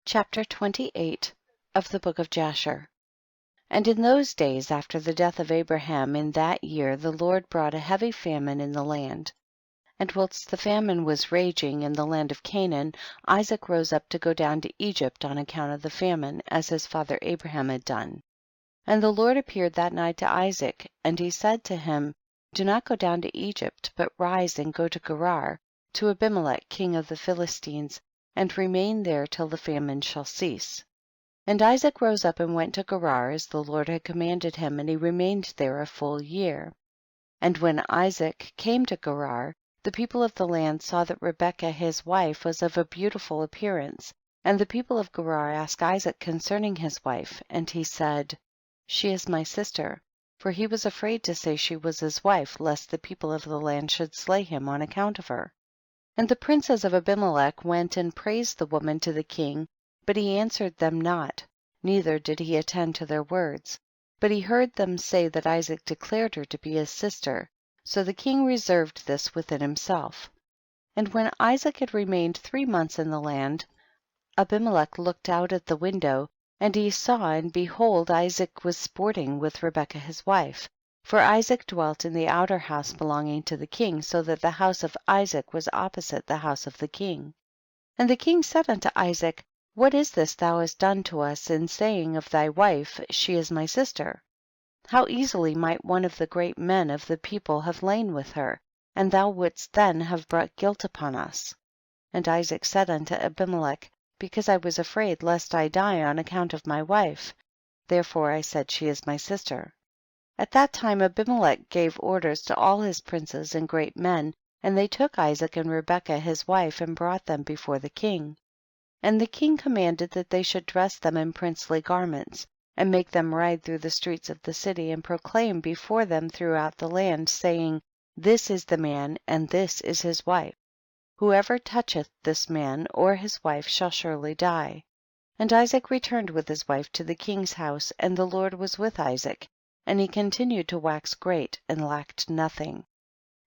Chapter 28 of the Book of Jasher. And in those days, after the death of Abraham, in that year the Lord brought a heavy famine in the land. And whilst the famine was raging in the land of Canaan, Isaac rose up to go down to Egypt on account of the famine, as his father Abraham had done. And the Lord appeared that night to Isaac, and he said to him, do not go down to Egypt, but rise and go to Gerar, to Abimelech king of the Philistines, and remain there till the famine shall cease. And Isaac rose up and went to Gerar as the Lord had commanded him, and he remained there a full year. And when Isaac came to Gerar, the people of the land saw that Rebekah his wife was of a beautiful appearance, and the people of Gerar asked Isaac concerning his wife, and he said, she is my sister, for he was afraid to say she was his wife, lest the people of the land should slay him on account of her. And the princes of Abimelech went and praised the woman to the king, but he answered them not, neither did he attend to their words, but he heard them say that Isaac declared her to be his sister, so the king reserved this within himself. And when Isaac had remained 3 months in the land, Abimelech looked out at the window, and he saw, and behold, Isaac was sporting with Rebekah his wife. For Isaac dwelt in the outer house belonging to the king, so that the house of Isaac was opposite the house of the king. And the king said unto Isaac, what is this thou hast done to us in saying of thy wife, she is my sister? How easily might one of the great men of the people have lain with her, and thou wouldst then have brought guilt upon us. And Isaac said unto Abimelech, because I was afraid lest I die on account of my wife, therefore I said she is my sister. At that time Abimelech gave orders to all his princes and great men, and they took Isaac and Rebekah his wife and brought them before the king. And the king commanded that they should dress them in princely garments, and make them ride through the streets of the city, and proclaim before them throughout the land, saying, this is the man and this is his wife. Whoever toucheth this man or his wife shall surely die. And Isaac returned with his wife to the king's house, and the Lord was with Isaac, and he continued to wax great and lacked nothing.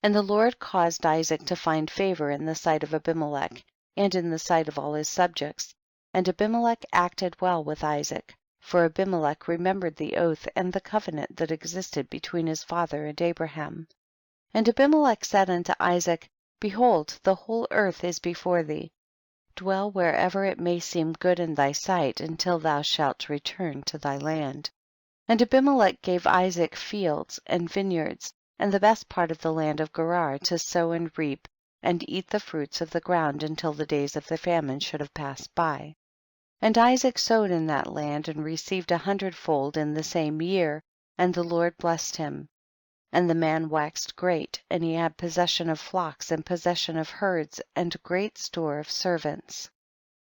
And the Lord caused Isaac to find favor in the sight of Abimelech, and in the sight of all his subjects, and Abimelech acted well with Isaac, for Abimelech remembered the oath and the covenant that existed between his father and Abraham. And Abimelech said unto Isaac, behold, the whole earth is before thee, dwell wherever it may seem good in thy sight, until thou shalt return to thy land. And Abimelech gave Isaac fields and vineyards, and the best part of the land of Gerar, to sow and reap, and eat the fruits of the ground until the days of the famine should have passed by. And Isaac sowed in that land, and received 100-fold in the same year, and the Lord blessed him. And the man waxed great, and he had possession of flocks and possession of herds, and great store of servants.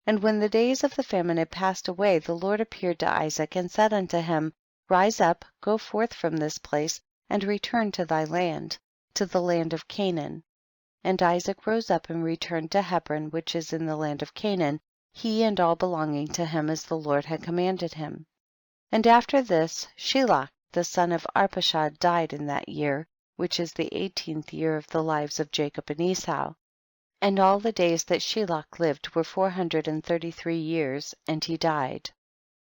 And when the days of the famine had passed away, the Lord appeared to Isaac and said unto him, rise up, go forth from this place, and return to thy land, to the land of Canaan. And Isaac rose up and returned to Hebron, which is in the land of Canaan, he and all belonging to him, as the Lord had commanded him. And after this Shelah the son of Arpachshad died in that year, which is the 18th year of the lives of Jacob and Esau. And all the days that Shelah lived were 433 years, and he died.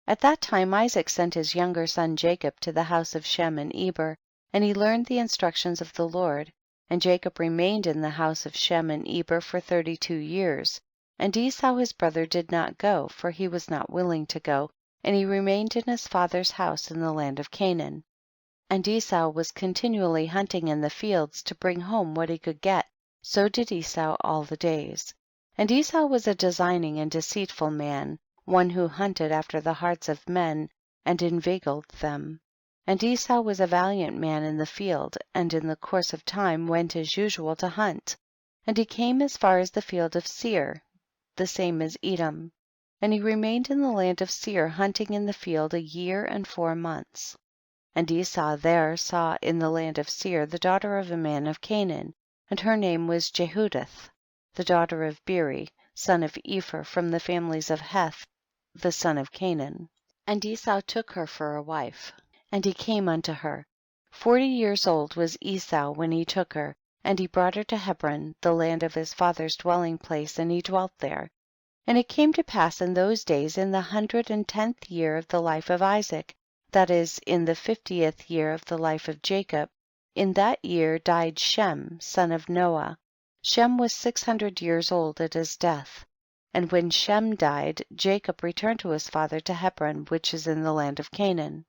At that time Isaac sent his younger son Jacob to the house of Shem and Eber, and he learned the instructions of the Lord, and Jacob remained in the house of Shem and Eber for 32 years, and Esau his brother did not go, for he was not willing to go, and he remained in his father's house in the land of Canaan. And Esau was continually hunting in the fields to bring home what he could get, so did Esau all the days. And Esau was a designing and deceitful man, one who hunted after the hearts of men and inveigled them. And Esau was a valiant man in the field, and in the course of time went as usual to hunt. And he came as far as the field of Seir, the same as Edom. And he remained in the land of Seir, hunting in the field 1 year and 4 months. And Esau there saw in the land of Seir the daughter of a man of Canaan, and her name was Jehudith, the daughter of Beeri, son of Epher, from the families of Heth, the son of Canaan. And Esau took her for a wife, and he came unto her. 40 years old was Esau when he took her, and he brought her to Hebron, the land of his father's dwelling place, and he dwelt there. And it came to pass in those days, in the 110th year of the life of Isaac, that is, in the 50th year of the life of Jacob, in that year died Shem son of Noah. Shem was 600 years old at his death. And when Shem died, Jacob returned to his father to Hebron, which is in the land of Canaan.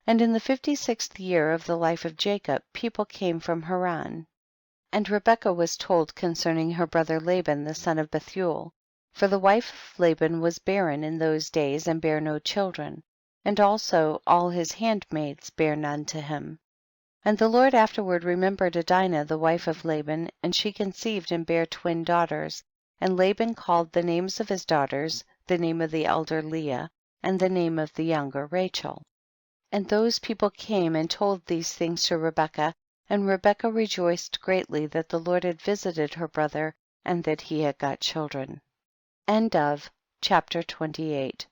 And in the 56th year of the life of Jacob, people came from Haran. And Rebekah was told concerning her brother Laban the son of Bethuel, for the wife of Laban was barren in those days and bare no children, and also all his handmaids bare none to him. And the Lord afterward remembered Adinah the wife of Laban, and she conceived and bare twin daughters, and Laban called the names of his daughters, the name of the elder Leah, and the name of the younger Rachel. And those people came and told these things to Rebekah, and Rebekah rejoiced greatly that the Lord had visited her brother and that he had got children. Chapter 28.